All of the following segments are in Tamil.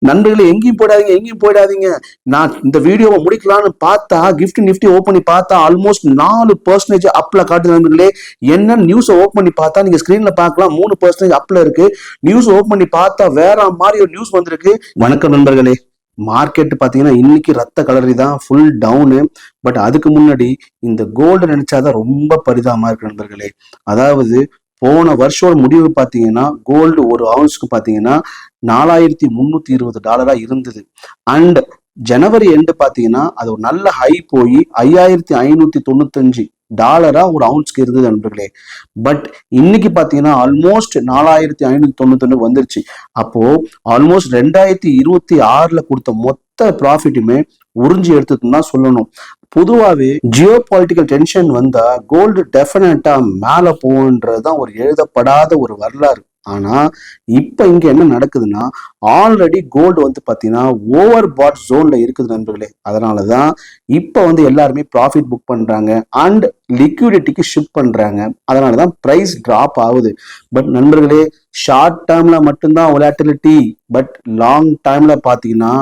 நண்பர்களே, எங்கேயும் போயிடாதீங்க. நான் இந்த வீடியோவை முடிக்கலாம்னு பார்த்தா கிஃப்ட் நிஃப்டி ஓப்பன் பண்ணி பார்த்தா ஆல்மோஸ்ட் 4% அப்ல காட்டுது நண்பர்களே. என்ன நியூஸ் ஓப்பன் பண்ணி பார்த்தா நீங்க ஸ்கிரீன்ல பார்க்கலாம், 3% அப்ல இருக்கு. நியூஸ் ஓப்பன் பண்ணி பார்த்தா வேற மாதிரி ஒரு நியூஸ் வந்திருக்கு. வணக்கம் நண்பர்களே. மார்க்கெட் பாத்தீங்கன்னா இன்னைக்கு ரத்த கலரி தான், ஃபுல் டவுனு. பட் அதுக்கு முன்னாடி இந்த கோல்டு நினைச்சாதான் ரொம்ப பரிதாபமா இருக்கு நண்பர்களே. அதாவது போன வருஷம் முடிவு பாத்தீங்கன்னா கோல்டு ஒரு அவுன்ஸ்க்கு பாத்தீங்கன்னா $4320 இருந்தது. அண்ட் ஜனவரி எண்டு பாத்தீங்கன்னா அது ஒரு நல்ல ஹை போய் $5595 ஒரு அவுன்ஸ்க்கு இருந்தது நண்பர்களே. பட் இன்னைக்கு பாத்தீங்கன்னா ஆல்மோஸ்ட் 4599 வந்துருச்சு. அப்போ ஆல்மோஸ்ட் 2026 கொடுத்த மொத்த ப்ராஃபிட்டுமே உறிஞ்சி எடுத்துன்னு தான் சொல்லணும். பொதுவாகவே ஜியோ பொலிட்டிக்கல் டென்ஷன் வந்தா கோல்டு டெஃபினட்டா மேல போகுன்றதுதான் ஒரு எழுதப்படாத ஒரு வரலாறு. ஆனா இப்ப இங்க என்ன நடக்குதுன்னா, ஆல்ரெடி கோல்டு பாத்தீங்கன்னா ஓவர் பாட் ஜோன்ல இருக்குது நண்பர்களே. அதனாலதான் இப்ப எல்லாருமே ப்ராஃபிட் புக் பண்றாங்க அண்ட் லிக்விடிட்டிக்கு ஷிஃப்ட் பண்றாங்க. அதனாலதான் பிரைஸ் டிராப் ஆகுது. பட் நண்பர்களே, ஷார்ட் டேர்ம்ல மட்டும்தான் வொலாட்டிலிட்டி. பட் லாங் டேர்ம்ல பாத்தீங்கன்னா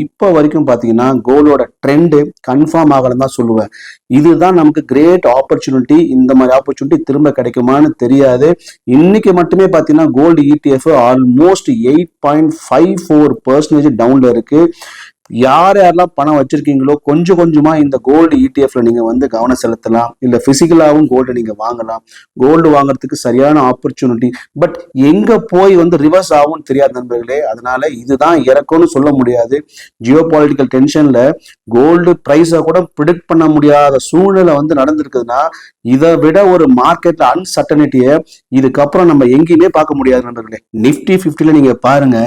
இப்ப வரைக்கும் பாத்தீங்கன்னா கோல்டோட ட்ரெண்ட் கன்ஃபார்ம் ஆகலன்னு தான் சொல்லுவேன். இதுதான் நமக்கு கிரேட் ஆப்பர்ச்சுனிட்டி. இந்த மாதிரி ஆப்பர்ச்சுனிட்டி திரும்ப கிடைக்குமான்னு தெரியாது. இன்னைக்கு மட்டுமே பாத்தீங்கன்னா கோல்டு ETF ஆல்மோஸ்ட் 8.54% டவுன்ல இருக்கு. யாரெல்லாம் பணம் வச்சிருக்கீங்களோ கொஞ்சம் கொஞ்சமா இந்த கோல்டு ETF நீங்க கவனம் செலுத்தலாம். இல்ல பிசிக்கலாவும் கோல்டு நீங்க வாங்கலாம். கோல்டு வாங்குறதுக்கு சரியான ஆப்பர்ச்சுனிட்டி. பட் எங்க போய் ரிவர்ஸ் ஆகும்னு தெரியாது நண்பர்களே. அதனால இதுதான் இறக்கும்னு சொல்ல முடியாது. ஜியோ பொலிட்டிக்கல் டென்ஷன்ல கோல்டு பிரைஸை கூட ப்ரிடிக்ட் பண்ண முடியாத சூழ்நிலை நடந்திருக்குதுன்னா, இதை விட ஒரு மார்க்கெட்ல அன்சர்டனிட்டியை இதுக்கப்புறம் நம்ம எங்கேயுமே பார்க்க முடியாது நண்பர்களே. நிப்டி 50ல நீங்க பாருங்க,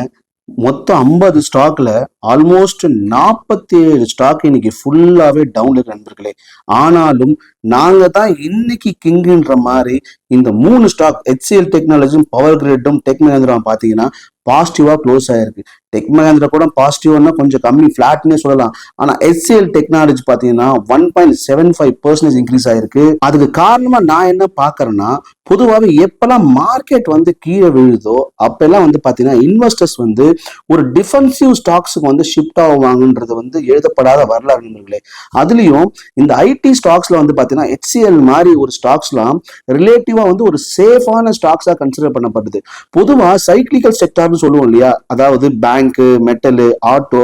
மொத்தம் 50 ஸ்டாக்ல ஆல்மோஸ்ட் 47 ஸ்டாக் இன்னைக்கு ஃபுல்லாவே டவுன் இருக்கு நண்பர்களே. ஆனாலும் நாங்க தான் இன்னைக்கு கிங்குன்ற மாதிரி இந்த 3 ஸ்டாக் HCL டெக்னாலஜியும் பவர் கிரிட்டும் டெக் மஹேந்திரா பாத்தீங்கன்னா பாசிட்டிவா க்ளோஸ் ஆயிருக்கு. டெக் மஹேந்திரா கூட பாசிட்டிவ்னா கொஞ்சம் கம்மி, ஃபிளாட்னே சொல்லலாம். ஆனா HCL டெக்னாலஜி பாத்தீங்கன்னா 1.75% இன்க்ரீஸ் ஆயிருக்கு. அதுக்கு காரணமா நான் என்ன பாக்குறேன்னா, பொதுவாகவே எப்பெல்லாம் மார்க்கெட் கீழே விழுதோ அப்பெல்லாம் பாத்தீங்கன்னா இன்வெஸ்டர்ஸ் ஒரு டிஃபென்சிவ் ஸ்டாக்ஸுக்கு ஷிஃப்ட் ஆகுவாங்கன்றது எழுதப்படாத வரலாறு நண்பர்களே. அதுலயும் இந்த ஐடி ஸ்டாக்ஸ்ல பாத்தீங்கன்னா HCL மாதிரி ஒரு ஸ்டாக்ஸ்லாம் ரிலேட்டிவா ஒரு சேஃபான ஸ்டாக்ஸா கன்சிடர் பண்ணப்படுது. பொதுவா சைக்ளிக்கல் செக்டார்னு சொல்லுவோம் இல்லையா, அதாவது பேங்க், மெட்டல், ஆட்டோ,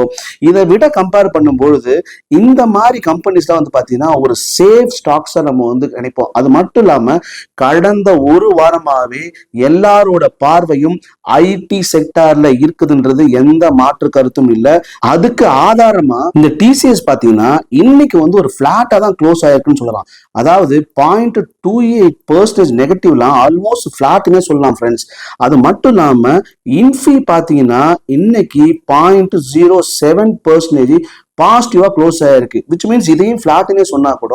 இதை விட கம்பேர் பண்ணும்பொழுது இந்த மாதிரி கம்பெனிஸ் தான் பாத்தீங்கன்னா ஒரு சேஃப் ஸ்டாக்ஸா நம்ம நினைப்போம். அது மட்டும் இல்லாம கடந்த ஒரு வாரமாவே எல்லாரோட பார்வையும் ஐடி செக்டார்ல இருக்குதுன்றது எந்த மாற்று கருத்தும் இல்ல. அதுக்கு ஆதாரமா இந்த டிசிஎஸ் பாத்தீங்கன்னா இன்னைக்கு ஒரு பிளாட்டா தான் க்ளோஸ் ஆயிருக்குன்னு சொல்லலாம். அதாவது 0.28% நெகட்டிவ்லாம் ஆல்மோஸ்ட் பிளாட்னே சொல்லலாம் ஃப்ரெண்ட்ஸ். அது மட்டும் இல்லாம இன்ஃபி பாத்தீங்கன்னா இன்னைக்கு 0.07% பாசிட்டிவா க்ளோஸ் ஆயிருக்கு. விச் மீன்ஸ் இதையும் பிளாட்னே சொன்னா கூட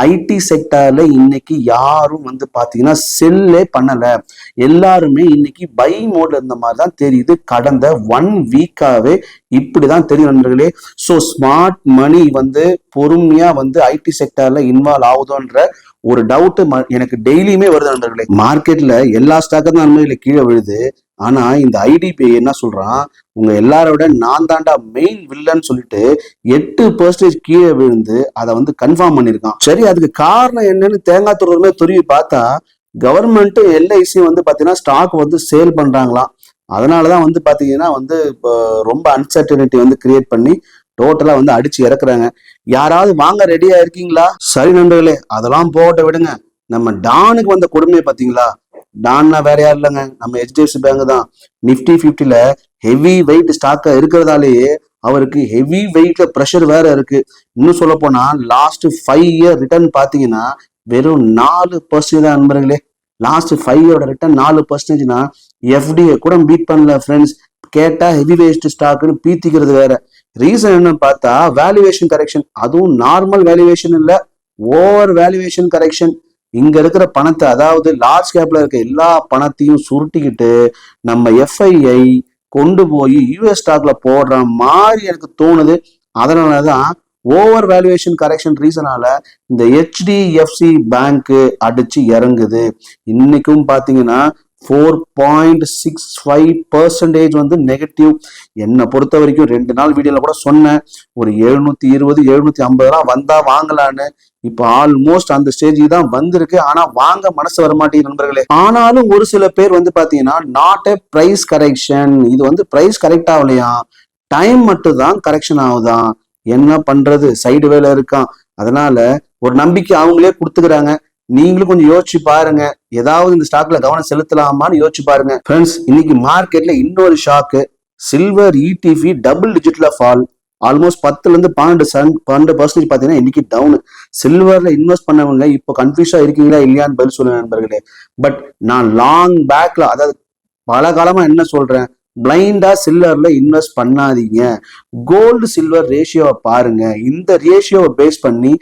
ஐடி செக்டர்ல இன்னைக்கு யாரும் பாத்தீங்கன்னா செல்லே பண்ணல. எல்லாருமே இன்னைக்கு பை மோட்ல இருந்த மாதிரி தான் தெரியுது. கடந்த 1 வீக்காவே இப்படிதான் தெரியும் நண்பர்களே. சோ ஸ்மார்ட் மணி பொறுமையா ஐடி செக்டர்ல இன்வால்வ் ஆகுதோன்ற ஒரு டவுட் எனக்கு டெய்லியுமே வருது நண்பர்களே. மார்க்கெட்ல எல்லா ஸ்டாக்கும் தான் நண்பர்களே கீழே விழுது. ஆனா இந்த ஐடிபி என்ன சொல்றான், உங்க எல்லாரோட நான் தாண்டா மெயின் வில்லன்னு சொல்லிட்டு 8% கீழே விழுந்து அதை கன்ஃபார்ம் பண்ணிருக்கான். சரி, அதுக்கு காரணம் என்னன்னு தேங்காய் துறவுமே துருவி பார்த்தா கவர்மெண்ட் எல்ஐசி பாத்தீங்கன்னா ஸ்டாக் சேல் பண்றாங்களாம். அதனாலதான் பாத்தீங்கன்னா இப்போ ரொம்ப அன்சர்டனிட்டி கிரியேட் பண்ணி டோட்டலா அடிச்சு இறக்குறாங்க. யாராவது வாங்க ரெடியா இருக்கீங்களா? சரி நண்பர்களே, அதெல்லாம் போட்ட விடுங்க. நம்ம டானுக்கு வந்த கொடுமையை பாத்தீங்களா? டான்னா வேற யாரும் இல்லைங்க, நம்ம HDFC பேங்க் தான். நிப்டி 50ல ஹெவி வெயிட் ஸ்டாக்கா இருக்கிறதாலேயே அவருக்கு ஹெவி வெயிட்ல ப்ரெஷர் வேற இருக்கு. இன்னும் சொல்ல போனா லாஸ்ட் 5 இயர் ரிட்டர்ன் பாத்தீங்கன்னா வெறும் 4% தான் நண்பர்களே. லாஸ்ட் 5 இயரோட ரிட்டர்ன் 4%னா எஃப்டிஏ கூட பீட் பண்ணல ஃப்ரெண்ட்ஸ். கேட்டா ஹெவி வேஸ்ட் ஸ்டாக்னு பீத்திக்கிறது வேற. ரீசன் என்னன்னு பார்த்தா வேல்யூவேஷன் கரெக்ஷன். அதுவும் நார்மல் வேல்யூவேஷன் இல்ல, ஓவர் வேல்யூவேஷன் கரெக்ஷன். இங்க இருக்கிற பணத்தை, அதாவது லார்ஜ் கேப்ல இருக்க எல்லா பணத்தையும் சுருட்டிக்கிட்டு நம்ம எஃப்ஐஐ கொண்டு போய் யூஎஸ் ஸ்டாக்ல போடுற மாதிரி எனக்கு தோணுது. அதனாலதான் ஓவர் வேல்யூவேஷன் கரெக்ஷன் ரீசனால இந்த HDFC பேங்க் அடிச்சு இறங்குது. இன்னைக்கும் பாத்தீங்கன்னா 4.65% வந்து நெகட்டிவ். என்னை பொறுத்த வரைக்கும் 2 நாள் வீடியோல கூட சொன்னேன், ஒரு 720 750 வந்தா வாங்கலான்னு. இப்ப ஆல்மோஸ்ட் அந்த ஸ்டேஜுக்கு தான் வந்திருக்கு. ஆனா வாங்க மனசு வர மாட்டேங்குது நண்பர்களே. ஆனாலும் ஒரு சில பேர் வந்து பாத்தீங்கன்னா நாட் எ பிரைஸ் கரெக்ஷன், இது வந்து பிரைஸ் கரெக்ட் ஆகலையா, டைம் மட்டும் தான் கரெக்ஷன் ஆகுதான், என்ன பண்றது, சைடு வேலை இருக்கான். அதனால ஒரு நம்பிக்கை அவங்களே கொடுத்துக்கிறாங்க. நீங்களும் கொஞ்சம் யோசிச்சு பாருங்க, ஏதாவது இந்த ஸ்டாக்ல கவனம் செலுத்தலாமான்னு யோசிச்சு பாருங்க. ஃப்ரெண்ட்ஸ், இன்னைக்கு மார்க்கெட்ல இன்னொரு ஷாக்கு, சில்வர் இடிபி டபுள் டிஜிட்ல ஃபால், ஆல்மோஸ்ட் 10ல இருந்து 12% பாத்தீங்கன்னா இன்னைக்கு டவுன். சில்வர்ல இன்வெஸ்ட் பண்ணவங்க இப்போ கன்ஃபியூஸா இருக்கீங்களா இல்லையான்னு பதில் சொல்லுங்க நண்பர்களே. பட் நான் லாங் பேக்ல, அதாவது பல காலமா என்ன சொல்றேன், பிளைண்டா சில்வர்ல இன்வெஸ்ட் பண்ணாதீங்க. கோல்டு சில்வர் ரேஷியோவை பாருங்க. இந்த ரேஷியோவை பேஸ் பண்ணி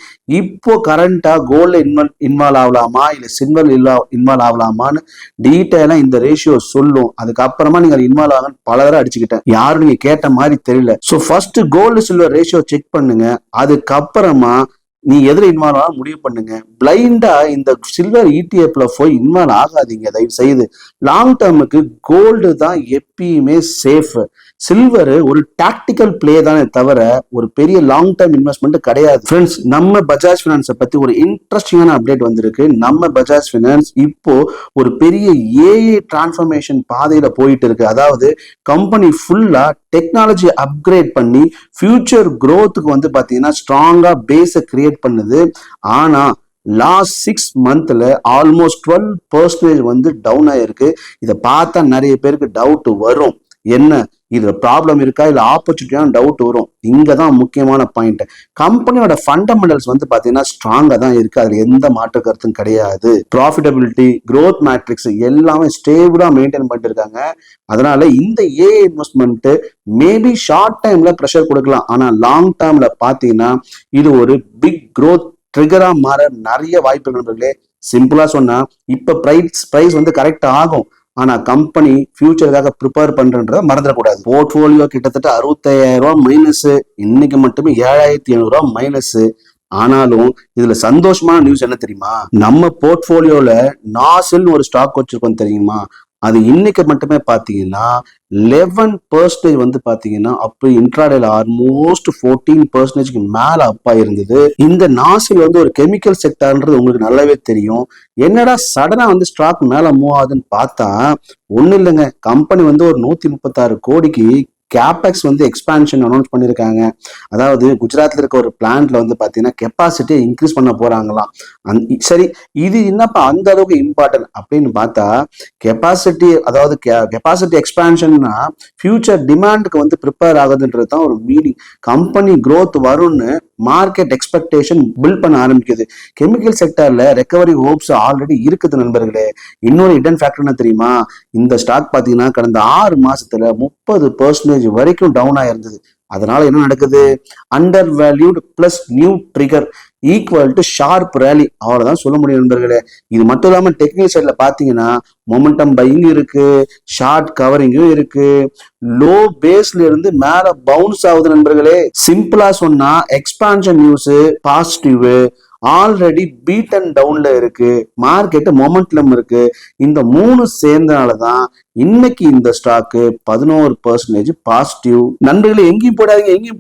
இப்போ கரண்டா கோல்டு இன்வால்வ் ஆகலாமா இல்ல சில்வர் இன்வால்வ் ஆகலாமான்னு டீட்டெயிலா இந்த ரேஷியோ சொல்லும். அதுக்கப்புறமா நீங்க இன்வால்வ் ஆக பல தடவை அடிச்சுக்கிட்டேன், யாரும் நீங்க கேட்ட மாதிரி தெரியல. So first gold silver ratio check பண்ணுங்க. அதுக்கப்புறமா நீ எதிர இன்வால்வ் ஆக முடிவு பண்ணுங்க. பிளைண்டா இந்த சில்வர் இடிஎஃப்ல போய் இன்வால்வ் ஆகாதீங்க தயவு செய்து. லாங் டேர்முக்கு கோல்டு தான் எப்பயுமே சேஃப். சில்வர் ஒரு டாக்டிக்கல் பிளே தானே தவிர ஒரு பெரிய லாங் டேர்ம் இன்வெஸ்ட்மெண்ட் கிடையாது. ஃப்ரெண்ட்ஸ், நம்ம பஜாஜ் பினான்ஸை பத்தி ஒரு இன்ட்ரெஸ்டிங்கான அப்டேட் வந்திருக்கு. நம்ம பஜாஜ் பினான்ஸ் இப்போ ஒரு பெரிய ஏஐ டிரான்ஸ்ஃபர்மேஷன் பாதையில போயிட்டு இருக்கு. அதாவது கம்பெனி ஃபுல்லா டெக்னாலஜி அப்கிரேட் பண்ணி ஃபியூச்சர் growthக்கு வந்து பாத்தீங்கன்னா ஸ்ட்ராங்கா பேஸை கிரியேட் பண்ணுது. ஆனா லாஸ்ட் 6 மந்த்ல ஆல்மோஸ்ட் 12% வந்து டவுன் ஆயிருக்கு. இதை பார்த்தா நிறைய பேருக்கு டவுட் வரும், என்ன இது ப்ராப்ளம் இருக்கா இல்ல ஆப்பர்ச்சுனிட்டியான டவுட் வரும். இங்கதான் முக்கியமான பாயிண்ட். கம்பெனியோட ஃபண்டமெண்டல்ஸ் வந்து பாத்தீங்கன்னா ஸ்ட்ராங்கா தான் இருக்கு, அதுல எந்த மாற்று கருத்தும் கிடையாது. ப்ராஃபிட்டபிலிட்டி, growth மேட்ரிக்ஸ் எல்லாமே ஸ்டேபிளா மெயின்டைன் பண்ணிட்டு இருக்காங்க. அதனால இந்த ஏஐ இன்வெஸ்ட்மெண்ட் மேபி ஷார்ட் டைம்ல ப்ரெஷர் கொடுக்கலாம், ஆனா லாங் டேர்ம்ல பாத்தீங்கன்னா இது ஒரு பிக் growth ட்ரிகரா மாற நிறைய வாய்ப்பு நண்பர்களே. சிம்பிளா சொன்னா இப்ப பிரைஸ் வந்து கரெக்ட் ஆகும், ஆனா கம்பெனி ஃபியூச்சருக்காக ப்ரிப்பேர் பண்றத மறந்துடக்கூடாது. போர்ட்போலியோ கிட்டத்தட்ட 65,000 மைனஸ், இன்னைக்கு மட்டுமே 7,500 மைனஸ். ஆனாலும் இதுல சந்தோஷமான நியூஸ் என்ன தெரியுமா, நம்ம போர்ட்போலியோல நாசில் ஒரு ஸ்டாக் வச்சிருக்கோம் தெரியுமா, அது இன்னைக்கு மட்டுமே பாத்தீங்கன்னா 11% வந்து பாத்தீங்கன்னா அப்போ இன்ட்ராடேல ஆல்மோஸ்ட் 14% மேல அப்பா இருந்தது. இந்த நாசில் வந்து ஒரு கெமிக்கல் செக்டர்ன்றது உங்களுக்கு நல்லாவே தெரியும். என்னடா சடனா வந்து ஸ்டாக் மேல மூவ் ஆகுதுன்னு பார்த்தா ஒண்ணு இல்லைங்க, கம்பெனி வந்து ஒரு 136 கோடிக்கு கேபெக்ஸ் வந்து எக்ஸ்பான்ஷன் அனௌன்ஸ் பண்ணியிருக்காங்க. அதாவது குஜராத்ல இருக்க ஒரு பிளான்ட்ல வந்து பாத்தீங்கன்னா கெப்பாசிட்டியை இன்க்ரீஸ் பண்ண போறாங்களாம். சரி, இது என்னப்பா அந்த அளவுக்கு இம்பார்ட்டன்ட் அப்படின்னு பார்த்தா, கெப்பாசிட்டி, அதாவது கெப்பாசிட்டி எக்ஸ்பான்ஷன்னா ஃபியூச்சர் டிமாண்டுக்கு வந்து ப்ரிப்பேர் ஆகுதுன்றது தான் ஒரு மீனிங். கம்பெனி growth வரும்னு மார்க்கெட் எக்ஸ்பெக்டேஷன் பில்ட் பண்ண ஆரம்பிக்குது. கெமிக்கல் செக்டர்ல ரெக்கவரி ஹோப்ஸ் ஆல்ரெடி இருக்குது நண்பர்களே. இன்னொரு ஹிடன் ஃபேக்டர் என்ன தெரியுமா, இந்த ஸ்டாக் பாத்தீங்கன்னா கடந்த 6 மாசத்துல 30% வரைக்கும் டவுன் ஆயிருந்தது. அதனால என்ன நடக்குது, under valued plus new trigger equal to sharp rally, அவ்வளவுதான் சொல்ல முடியும் நண்பர்களே. இது மட்டும் இல்லாம டெக்னிக்கல் சைட்ல பாத்தீங்கன்னா மொமெண்டம் பையிங் இருக்கு, ஷார்ட் கவரிங்கும் இருக்கு, லோ பேஸ்ல இருந்து மேல பவுன்ஸ் ஆகுது நண்பர்களே. சிம்பிளா சொன்னா expansion news positive, already beat and டவுன்ல இருக்கு, மார்க்கெட் மொமெண்டம் இருக்கு. இந்த 3 சேர்ந்தனாலதான் இன்னைக்கு இந்த ஸ்டாக்கு 11% பாசிட்டிவ். நண்பர்களே, எங்கேயும்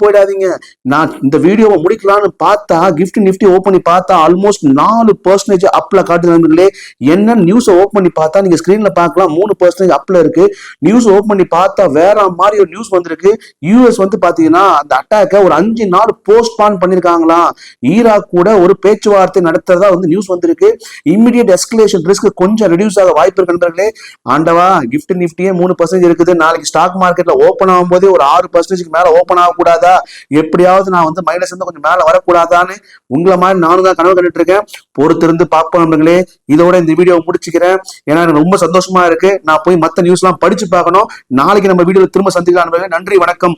போயிடாதீங்க. நான் இந்த வீடியோவை முடிக்கலாம்னு பார்த்தா கிஃப்ட் நிஃப்டி ஓப்பன் பண்ணி பார்த்தா ஆல்மோஸ்ட் 4% அப்ல காட்டுது நண்பர்களே. என்ன நியூஸ் ஓப்பன் பண்ணி பார்த்தா நீங்க ஸ்கிரீன்ல பார்க்கலாம், 3% அப்ல இருக்கு. நியூஸ் ஓப்பன் பண்ணி பார்த்தா வேற மாதிரி ஒரு நியூஸ் வந்திருக்கு. யூஎஸ் வந்து பாத்தீங்கன்னா அந்த அட்டாக்க ஒரு 5 நாள் போஸ்ட்பான் பண்ணிருக்காங்களாம். ஈராக் கூட ஒரு பேச்சுவார்த்தை நடத்துறதா வந்து நியூஸ் வந்திருக்கு. இமிடியேட் எஸ்கலேஷன் ரிஸ்க் கொஞ்சம் ரெடியூஸ் ஆக வாய்ப்பு இருக்கு நண்பர்களே. ஆண்டவா, கிஃப்ட் நிஃப்டியே 3% இருக்குது. நாளைக்கு ஸ்டாக் மார்க்கெட்ல ஓப்பன் ஆகும் போதே ஒரு 6% மேல ஓப்பன் ஆகக்கூடாதா, எப்படியாவது நான் வந்து மைனஸ் வந்து கொஞ்சம் மேல வரக்கூடாதான்னு உங்களை மாதிரி நானும் தான் கனவு கண்டுட்டு இருக்கேன். பொறுத்திருந்து பார்ப்போம் நண்பர்களே. இதோட இந்த வீடியோ முடிச்சுக்கிறேன். ஏன்னா எனக்கு ரொம்ப சந்தோஷமா இருக்கு. நான் போய் மத்த நியூஸ் எல்லாம் படிச்சு பார்க்கணும். நாளைக்கு நம்ம வீடியோல திரும்ப சந்திக்கலாம் நண்பர்களே. நன்றி, வணக்கம்.